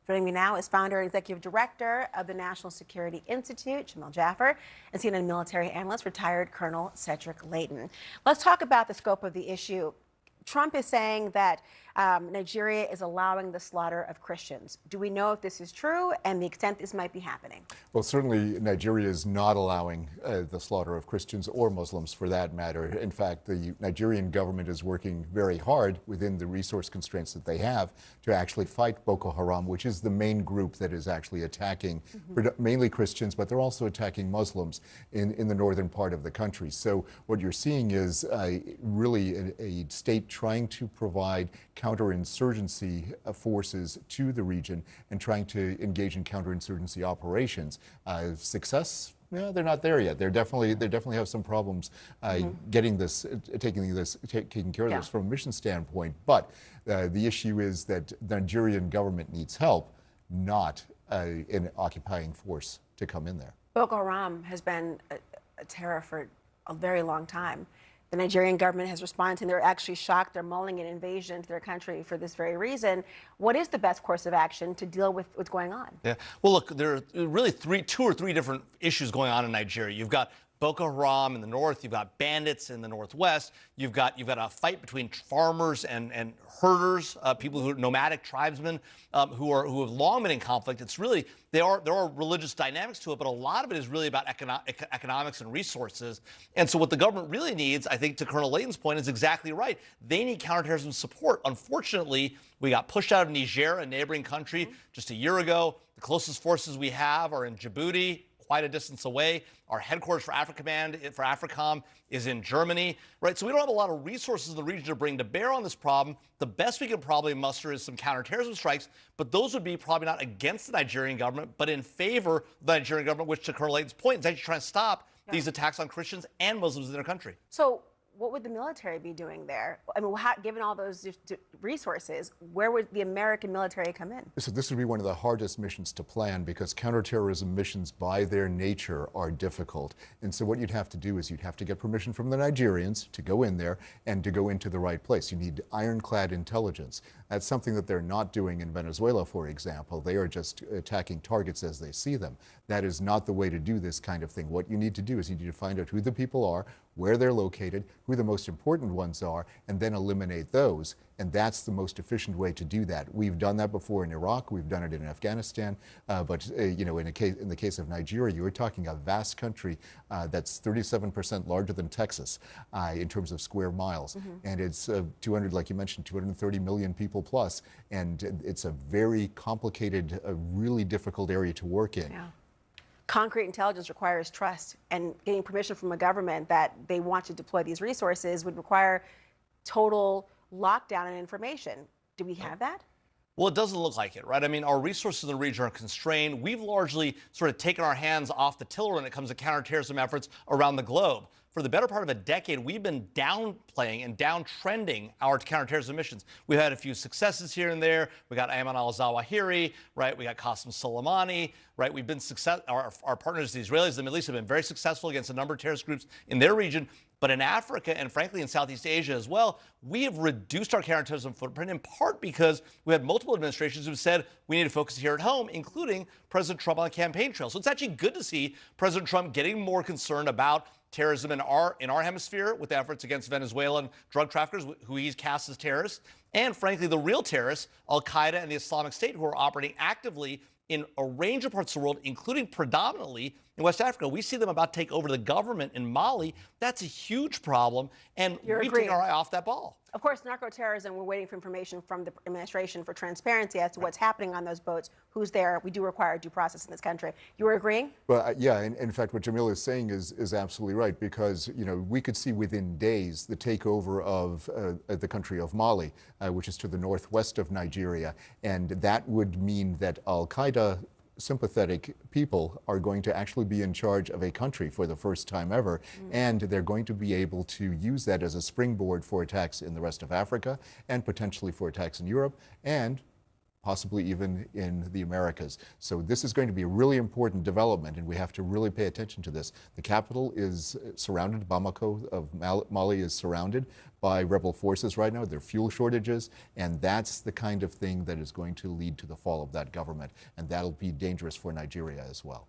Joining me now is founder and executive director of the National Security Institute, Jamil Jaffer, and CNN military analyst, retired Colonel Cedric Leighton. Let's talk about the scope of the issue. Trump is saying that Nigeria is allowing the slaughter of Christians. Do we know if this is true and the extent this might be happening? Well, certainly Nigeria is not allowing the slaughter of Christians or Muslims for that matter. In fact, the Nigerian government is working very hard within the resource constraints that they have to actually fight Boko Haram, which is the main group that is actually attacking mainly Christians, but they're also attacking Muslims in the northern part of the country. So what you're seeing is really a state trying to provide counterinsurgency forces to the region and trying to engage in counterinsurgency operations. Success? No, they're not there yet. They definitely have some problems getting this, taking care of this from a mission standpoint. But the issue is that the Nigerian government needs help, not an occupying force to come in there. Boko Haram has been a terror for a very long time. The Nigerian government has responded, and they're actually shocked. They're mulling an invasion to their country for this very reason. What is the best course of action to deal with what's going on? Yeah. Well, look, there are really two or three different issues going on in Nigeria. You've got Boko Haram in the north, you've got bandits in the northwest, you've got a fight between farmers and herders, people who are nomadic tribesmen who have long been in conflict. It's really, there are religious dynamics to it, but a lot of it is really about economics and resources. And so what the government really needs, I think to Colonel Leighton's point, is exactly right. They need counterterrorism support. Unfortunately, we got pushed out of Niger, a neighboring country, just a year ago. The closest forces we have are in Djibouti, quite a distance away. Our headquarters for AFRICOM is in Germany, right? So we don't have a lot of resources in the region to bring to bear on this problem. The best we could probably muster is some counterterrorism strikes, but those would be probably not against the Nigerian government, but in favor of the Nigerian government, which to Colonel Leighton's point is actually trying to stop these attacks on Christians and Muslims in their country. So what would the military be doing there? I mean, given all those resources, where would the American military come in? So this would be one of the hardest missions to plan because counterterrorism missions by their nature are difficult. And so what you'd have to do is you'd have to get permission from the Nigerians to go in there and to go into the right place. You need ironclad intelligence. That's something that they're not doing in Venezuela, for example. They are just attacking targets as they see them. That is not the way to do this kind of thing. What you need to do is you need to find out who the people are, where they're located, who the most important ones are, and then eliminate those. And that's the most efficient way to do that. We've done that before in Iraq. We've done it in Afghanistan. But in the case of Nigeria, you're talking a vast country that's 37% larger than Texas in terms of square miles. And it's 200, like you mentioned, 230 million people plus. And it's a very complicated, really difficult area to work in. Yeah. Concrete intelligence requires trust, and getting permission from a government that they want to deploy these resources would require total lockdown and information. Do we have that? Well, it doesn't look like it, right? I mean, our resources in the region are constrained. We've largely sort of taken our hands off the tiller when it comes to counterterrorism efforts around the globe. For the better part of a decade, we've been downplaying and downtrending our counterterrorism missions. We've had a few successes here and there. We got Ayman al-Zawahiri, right? We got Qasem Soleimani, right? We've been our partners, the Israelis, the Middle East, have been very successful against a number of terrorist groups in their region. But in Africa and frankly in Southeast Asia as well, we have reduced our counterterrorism footprint in part because we had multiple administrations who said we need to focus here at home, including President Trump on the campaign trail. So it's actually good to see President Trump getting more concerned about terrorism in our hemisphere with efforts against Venezuelan drug traffickers who he's cast as terrorists, and frankly the real terrorists, Al-Qaeda and the Islamic State, who are operating actively in a range of parts of the world, including predominantly in West Africa. We see them about to take over the government in Mali. That's a huge problem, and we've taken our eye off that ball. Of course, narco-terrorism, we're waiting for information from the administration for transparency as to what's happening on those boats, who's there. We do require due process in this country. You were agreeing? Well, yeah, in fact, what Jamil is saying is absolutely right, because, we could see within days the takeover of the country of Mali, which is to the northwest of Nigeria, and that would mean that Al-Qaeda sympathetic people are going to actually be in charge of a country for the first time ever, and they're going to be able to use that as a springboard for attacks in the rest of Africa and potentially for attacks in Europe and possibly even in the Americas. So this is going to be a really important development, and we have to really pay attention to this. The capital is surrounded, Bamako of Mali is surrounded by rebel forces right now. There are fuel shortages, and that's the kind of thing that is going to lead to the fall of that government, and that'll be dangerous for Nigeria as well.